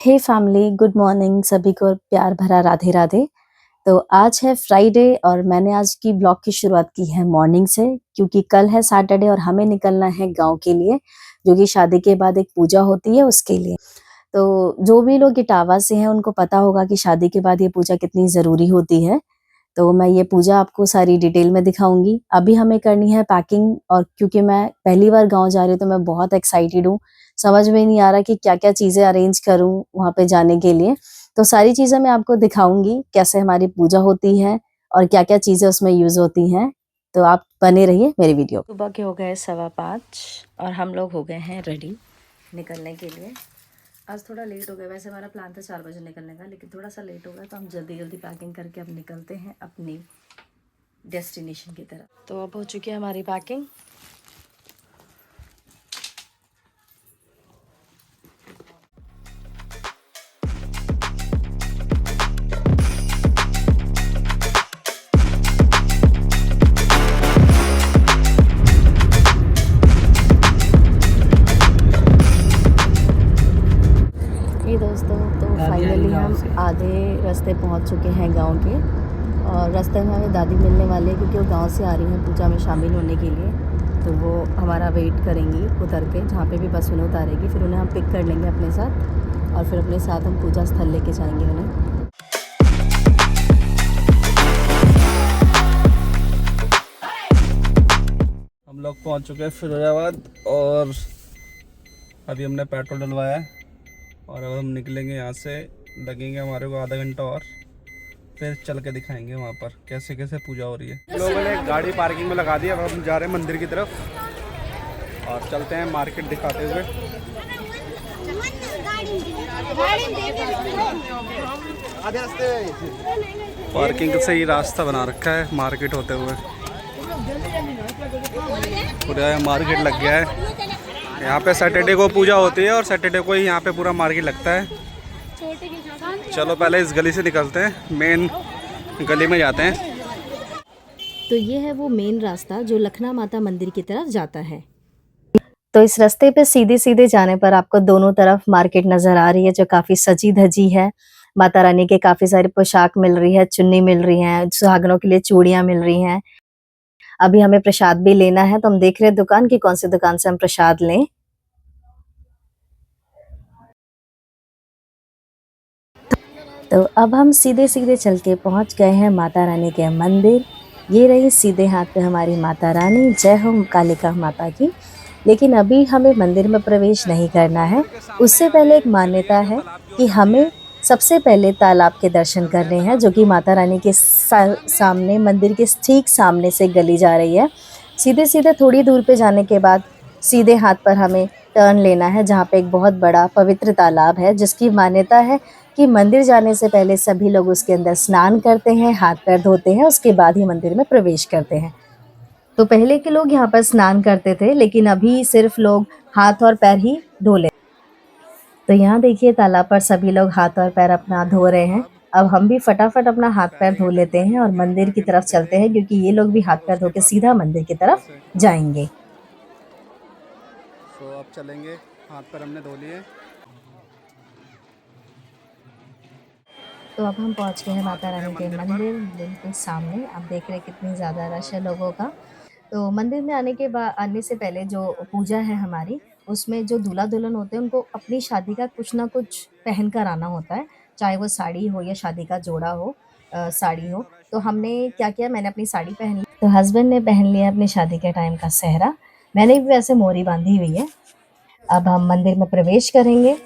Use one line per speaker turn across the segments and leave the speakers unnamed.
हे family, good morning. सभी को प्यार भरा राधे राधे। तो आज है फ्राइडे और मैंने आज की ब्लॉग की शुरुआत की है मॉर्निंग से, क्योंकि कल है सैटरडे और हमें निकलना है गांव के लिए, जो कि शादी के बाद एक पूजा होती है उसके लिए। तो जो भी लोग इटावा से हैं उनको पता होगा कि शादी के बाद ये पूजा कितनी ज़रूरी होती है। तो मैं ये पूजा आपको सारी डिटेल में दिखाऊंगी। अभी हमें करनी है पैकिंग, और क्योंकि मैं पहली बार गांव जा रही हूँ तो मैं बहुत एक्साइटेड हूँ। समझ में नहीं आ रहा कि क्या-क्या चीज़ें अरेंज करूँ वहाँ पे जाने के लिए। तो सारी चीज़ें मैं आपको दिखाऊंगी, कैसे हमारी पूजा होती है और क्या-क्या चीज़ें उसमें यूज़ होती हैं। तो आप बने रहिए मेरी वीडियो। सुबह के हो गए 5:15 और हम लोग हो गए हैं रेडी निकलने के लिए। आज थोड़ा लेट हो गया, वैसे हमारा प्लान था 4 बजे निकलने का, लेकिन थोड़ा सा लेट हो गया तो हम जल्दी जल्दी पैकिंग करके अब निकलते हैं अपनी डेस्टिनेशन की तरफ। तो अब हो चुकी है हमारी पैकिंग। ये दोस्तों, तो फाइनली हम आधे रास्ते पहुंच चुके हैं गांव के, और रास्ते में हमें दादी मिलने वाले हैं क्योंकि वो गांव से आ रही हैं पूजा में शामिल होने के लिए। तो वो हमारा वेट करेंगी उतर के, जहाँ पे भी बस उन्हें उतारेगी, फिर उन्हें हम पिक कर लेंगे अपने साथ और फिर अपने साथ हम पूजा स्थल लेके जाएंगे उन्हें।
हम लोग पहुंच चुके हैं फिरोजाबाद और अभी हमने पेट्रोल डलवाया है और अब हम निकलेंगे यहाँ से। लगेंगे हमारे को आधा घंटा और फिर चल के दिखाएंगे वहाँ पर कैसे कैसे पूजा हो रही है। लोगों ने गाड़ी पार्किंग में लगा दी। अब हम जा रहे हैं मंदिर की तरफ और चलते हैं मार्केट दिखाते हुए। पार्किंग से ही रास्ता बना रखा है मार्केट होते हुए। पूरा मार्केट लग गया है यहाँ पे। सैटरडे को पूजा होती है और सैटरडे को ही यहाँ पे पूरा मार्केट लगता है। चलो पहले इस गली से निकलते हैं, मेन गली में जाते हैं।
तो ये है वो मेन रास्ता जो लखना माता मंदिर की तरफ जाता है। तो इस रास्ते पे सीधे सीधे जाने पर आपको दोनों तरफ मार्केट नजर आ रही है, जो काफी सजी धजी है। माता रानी के काफी सारी पोशाक मिल रही है, चुन्नी मिल रही है, सुहागनों के लिए चूड़ियां मिल रही हैं। अभी हमें प्रसाद भी लेना है, तो हम देख रहे हैं दुकान की कौन सी दुकान से हम प्रसाद लें। तो अब हम सीधे सीधे चल के पहुंच गए हैं माता रानी के मंदिर। ये रही सीधे हाथ पे हमारी माता रानी। जय हो कालिका माता की। लेकिन अभी हमें मंदिर में प्रवेश नहीं करना है। उससे पहले एक मान्यता है कि हमें सबसे पहले तालाब के दर्शन करने हैं, जो कि माता रानी के सामने, मंदिर के ठीक सामने से गली जा रही है। सीधे सीधे थोड़ी दूर पे जाने के बाद सीधे हाथ पर हमें टर्न लेना है, जहाँ पे एक बहुत बड़ा पवित्र तालाब है, जिसकी मान्यता है कि मंदिर जाने से पहले सभी लोग उसके अंदर स्नान करते हैं, हाथ पैर धोते हैं, उसके बाद ही मंदिर में प्रवेश करते हैं। तो पहले के लोग यहाँ पर स्नान करते थे, लेकिन अभी सिर्फ लोग हाथ और पैर ही धो लेते। तो यहाँ देखिए तालाब पर सभी लोग हाथ और पैर अपना धो रहे हैं। अब हम भी फटाफट अपना हाथ पैर धो लेते हैं और मंदिर की तरफ चलते हैं, क्योंकि ये लोग भी हाथ पैर धो के सीधा मंदिर की तरफ जाएंगे।
तो अब चलेंगे, हाथ पैर हमने धो लिए।
तो अब हम पहुंच गए हैं माता रानी के मंदिर बिल्कुल सामने। आप देख रहे हैं कितनी ज़्यादा रश है लोगों का। तो मंदिर में आने से पहले जो पूजा है हमारी, उसमें जो दूल्हा दुल्हन होते हैं उनको अपनी शादी का कुछ ना कुछ पहन कर आना होता है, चाहे वो साड़ी हो या शादी का जोड़ा हो, साड़ी हो। तो हमने क्या किया, मैंने अपनी साड़ी पहन ली, तो हस्बैंड ने पहन लिया अपनी शादी के टाइम का सेहरा। मैंने भी वैसे मोरी बांधी हुई है। अब हम मंदिर में प्रवेश करेंगे।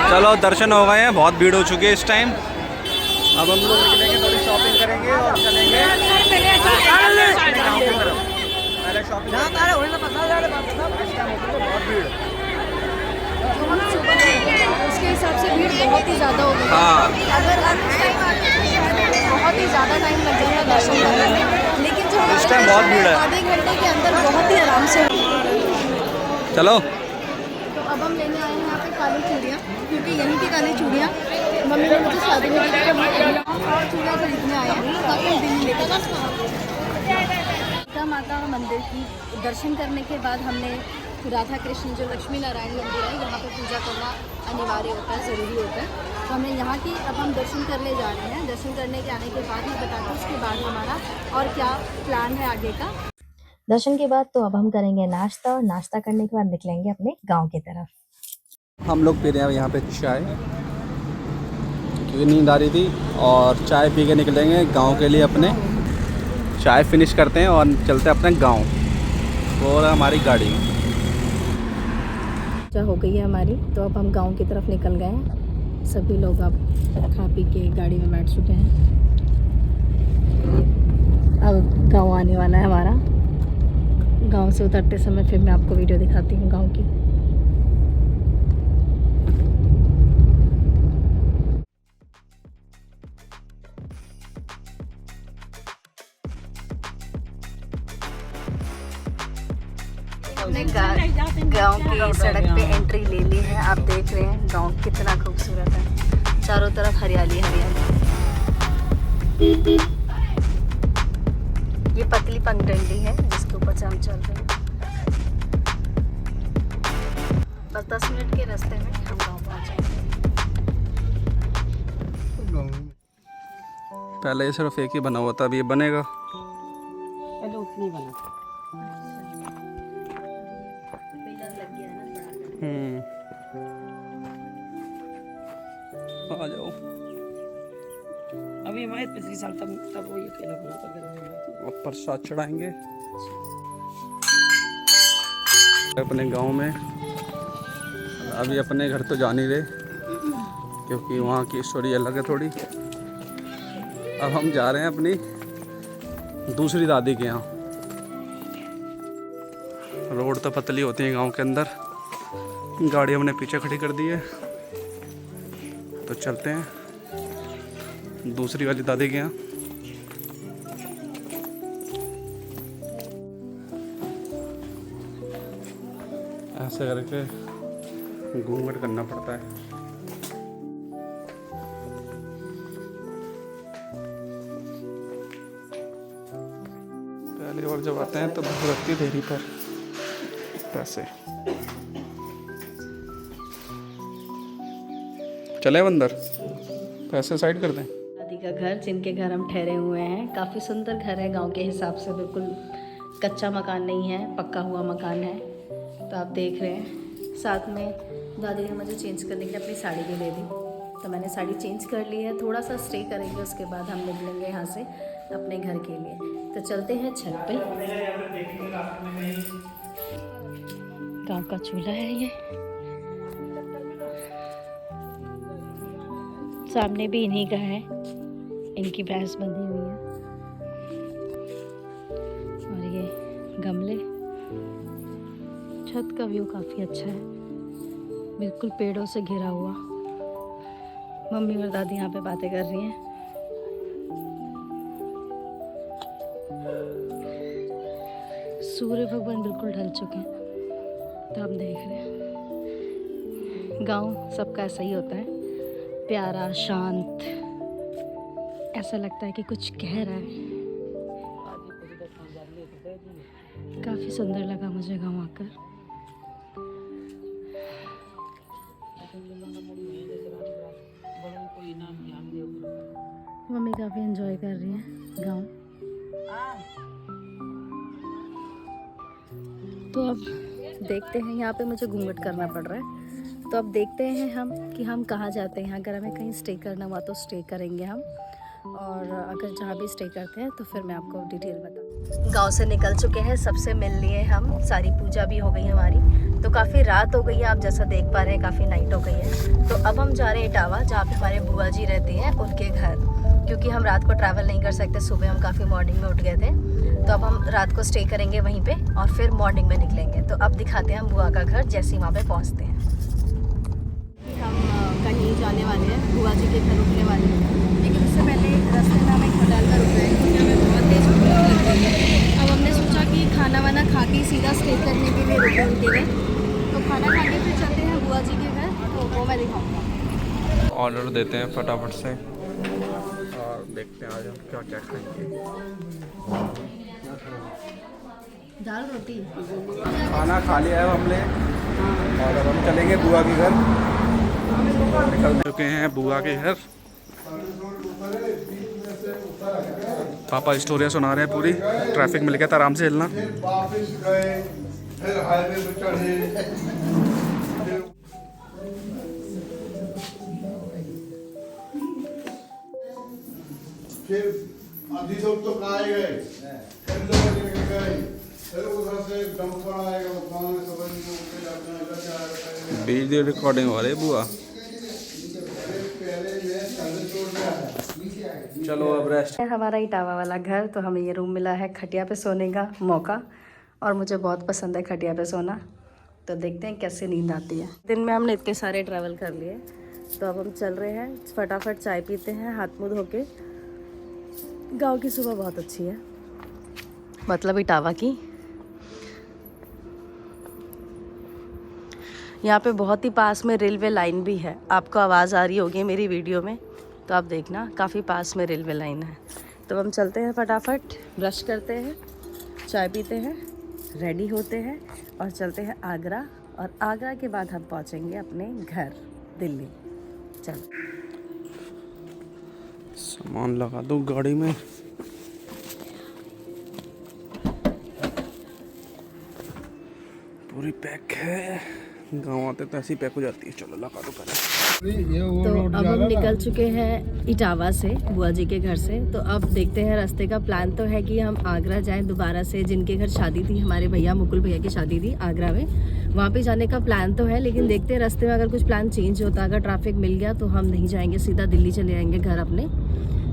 चलो दर्शन हो गए हैं, बहुत भीड़ हो चुकी है इस टाइम। अब हम लोग निकलेंगे, थोड़ी शॉपिंग करेंगे और चलेंगे पहले शॉपिंग। बहुत भीड़,
उसके हिसाब से भीड़ बहुत ही ज़्यादा होगी।
हाँ
अगर आप इस टाइम आते हैं बहुत ही ज़्यादा टाइम लग जाएगा दर्शन करने में, लेकिन जो
इस टाइम बहुत भीड़ है।
आधे घंटे के अंदर बहुत ही आराम से।
चलो
तो अब हम लेने आए हैं यहाँ पे काली चूड़ियाँ, क्योंकि यहीं की काली चूड़ियाँ मम्मी ने मुझे शादी में दी थी, और चूड़ियाँ खरीदने आए हैं ताकि दिन लेकर माता मंदिर की दर्शन करने के बाद हमने राधा कृष्ण जो लक्ष्मी नारायण मंदिर है, यहाँ पर पूजा करना अनिवार्य होता है, ज़रूरी होता है। तो हमने यहाँ की अब हम दर्शन करने जा रहे हैं। दर्शन करने के आने के बाद मैं बताती हूँ उसके बाद हमारा और क्या प्लान है आगे का।
दर्शन के बाद तो अब हम करेंगे नाश्ता, और नाश्ता करने के बाद निकलेंगे अपने गांव की तरफ।
हम लोग पी रहे हैं यहाँ पे चाय, क्योंकि नींद आ रही थी, और चाय पी के निकलेंगे गांव के लिए अपने। चाय फिनिश करते हैं और चलते हैं अपने गांव। और हमारी गाड़ी
हो गई है हमारी, तो अब हम गांव की तरफ निकल गए हैं। सभी लोग अब खा पी के गाड़ी में बैठ चुके हैं। अब गांव आने वाला है हमारा। गांव से उतरते समय फिर मैं आपको वीडियो दिखाती हूँ गांव की। हमने गांव की सड़क पे एंट्री ले ली है। आप देख रहे हैं गांव कितना खूबसूरत है, चारों तरफ हरियाली हरियाली। ये पतली पगडंडी है जिसके ऊपर से हम चल रहे हैं। बस 10 मिनट के रास्ते में हम गांव पहुंच जाएंगे।
पहले ये सिर्फ एक ही बना हुआ था, अब ये बनेगा।
पहले उतना ही बना था।
आ जाओ।
अभी हमारे पिछले साल तब वो ये पहला बना था घर में।
अब प्रसाद चढ़ाएंगे अपने गांव में। अभी अपने घर तो जा नहीं रहे, क्योंकि वहाँ की स्टोरी अलग है थोड़ी। अब हम जा रहे हैं अपनी दूसरी दादी के यहाँ। रोड तो पतली होती है गांव के अंदर। गाड़ी हमने पीछे खड़ी कर दी है, तो चलते हैं दूसरी वाली दादी के यहाँ। ऐसे करके घूंघट करना पड़ता है। पहली बार जब आते हैं तो भूख लगती है देरी पर पैसे। चले अंदर, पैसे साइड कर दें।
दादी का घर, जिनके घर हम ठहरे हुए हैं, काफ़ी सुंदर घर है गांव के हिसाब से। बिल्कुल कच्चा मकान नहीं है, पक्का हुआ मकान है। तो आप देख रहे हैं। साथ में दादी ने मुझे चेंज करने के लिए अपनी साड़ी भी दे दी, तो मैंने साड़ी चेंज कर ली है। थोड़ा सा स्टे करेंगे, उसके बाद हम निकलेंगे यहाँ से अपने घर के लिए। तो चलते हैं छत पे। गांव का चूल्हा है ये। सामने भी इन्हीं का है, इनकी भैंस बंधी हुई है। और ये गमले। छत का व्यू काफ़ी अच्छा है, बिल्कुल पेड़ों से घिरा हुआ। मम्मी और दादी यहाँ पे बातें कर रही हैं। सूर्य भगवान बिल्कुल ढल चुके हैं, तो हम देख रहे हैं। गांव सबका ऐसा ही होता है, प्यारा, शांत। ऐसा लगता है कि कुछ कह रहा है। काफ़ी सुंदर लगा मुझे गांव आकर। मम्मी काफ़ी एंजॉय कर रही है गांव। तो अब देखते हैं, यहाँ पे मुझे घूंघट करना पड़ रहा है। तो अब देखते हैं हम कि हम कहाँ जाते हैं। अगर हमें कहीं स्टे करना हुआ तो स्टे करेंगे हम, और अगर जहाँ भी स्टे करते हैं तो फिर मैं आपको डिटेल बताऊँ। गांव से निकल चुके हैं, सबसे मिल लिए हम। सारी पूजा भी हो गई हमारी। तो काफ़ी रात हो गई है, आप जैसा देख पा रहे हैं, काफ़ी नाइट हो गई है। तो अब हम जा रहे हैं इटावा, जहाँ पे हमारे बुआ जी रहते हैं, उनके घर। क्योंकि हम रात को ट्रैवल नहीं कर सकते, सुबह हम काफ़ी मॉर्निंग में उठ गए थे। तो अब हम रात को स्टे करेंगे वहीं पे और फिर मॉर्निंग में निकलेंगे। तो अब दिखाते हैं हम बुआ का घर जैसे ही वहाँ पे पहुँचते हैं। हम कहीं जाने वाले हैं, बुआ जी के घर रुकने वाले हैं, लेकिन उससे पहले रास्ते में हम एक होटल में रुक गए क्योंकि हमें बहुत तेज़ भूख लग रही है। अब हमने सोचा कि खाना वाना खा के सीधा स्टे करने के लिए रुके उनके लिए। तो खाना खा के फिर चलते हैं बुआ जी के घर, तो वो मैं दिखाऊँगा।
ऑर्डर देते हैं फटाफट से और देखते हैं आज हम क्या क्या खाएंगे।
दाल रोटी।
खाना खा लिया है हमने और अब हम चलेंगे बुआ के घर। निकल चुके हैं बुआ के घर। पापा स्टोरियाँ सुना रहे हैं पूरी। ट्रैफिक मिल गया था, आराम से हिलना।
वापस गए, फिर हाईवे पे चढ़े। फिर आधी लोग तो कहाँ गए, फिर लोग लेके गए, फिर उधर से डंपर आएगा, वो पानी सब इनको ऊपर जाते हैं, इधर जाएगा।
वीडियो रिकॉर्डिंग हो रही है बुआ।
पहले मैं सर्विस छोड़ दिया है।
चलो अब रेस्ट।
हमारा इटावा वाला घर, तो हमें ये रूम मिला है खटिया पे सोने का मौका, और मुझे बहुत पसंद है खटिया पे सोना। तो देखते हैं कैसे नींद आती है। दिन में हमने इतने सारे ट्रैवल कर लिए, तो अब हम चल रहे हैं, फटाफट चाय पीते हैं हाथ मुँह धो के। गाँव की सुबह बहुत अच्छी है, मतलब इटावा की। यहाँ पे बहुत ही पास में रेलवे लाइन भी है। आपको आवाज़ आ रही होगी मेरी वीडियो में, तो आप देखना काफ़ी पास में रेलवे लाइन है। तो हम चलते हैं, फटाफट ब्रश करते हैं, चाय पीते हैं, रेडी होते हैं और चलते हैं आगरा। और आगरा के बाद हम पहुँचेंगे अपने घर दिल्ली। चलो
सामान लगा दो गाड़ी में। पूरी पैक है, गाँव आते तो ऐसी पैक हो जाती है। चलो लगा दो पहले।
तो अब हम निकल चुके हैं इटावा से, बुआ जी के घर से। तो अब देखते हैं, रास्ते का प्लान तो है कि हम आगरा जाएं दोबारा से। जिनके घर शादी थी हमारे भैया, मुकुल भैया की शादी थी आगरा में, वहाँ पे जाने का प्लान तो है। लेकिन देखते हैं रास्ते में अगर कुछ प्लान चेंज होता, अगर ट्रैफिक मिल गया तो हम नहीं जाएंगे, सीधा दिल्ली चले जाएंगे घर अपने।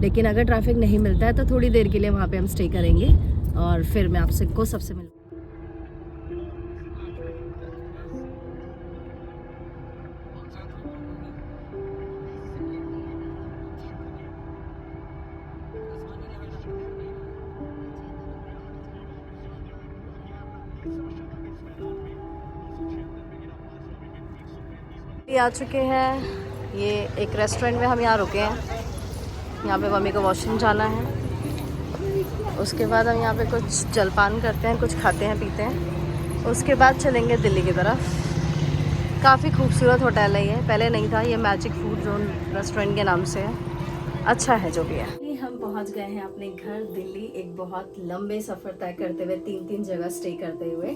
लेकिन अगर ट्रैफिक नहीं मिलता है तो थोड़ी देर के लिए वहाँ पर हम स्टे करेंगे और फिर मैं आपसे को सबसे मिलूँ। आ चुके हैं, ये एक रेस्टोरेंट में हम यहाँ रुके हैं। यहाँ पे मम्मी को वॉशरूम जाना है। उसके बाद हम यहाँ पे कुछ जलपान करते हैं, कुछ खाते हैं पीते हैं। उसके बाद चलेंगे दिल्ली की तरफ। काफ़ी खूबसूरत होटल है ये, पहले नहीं था। ये मैजिक फूड जोन रेस्टोरेंट के नाम से है। अच्छा है जो भी है। हम पहुँच गए हैं अपने घर दिल्ली, एक बहुत लंबे सफ़र तय करते हुए, 3 जगह स्टे करते हुए।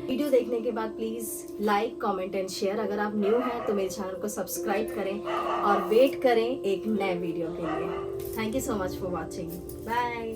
वीडियो देखने के बाद please like, comment and share. अगर आप न्यू हैं तो मेरे चैनल को सब्सक्राइब करें और वेट करें एक नए वीडियो के लिए। Thank you so much for watching. Bye.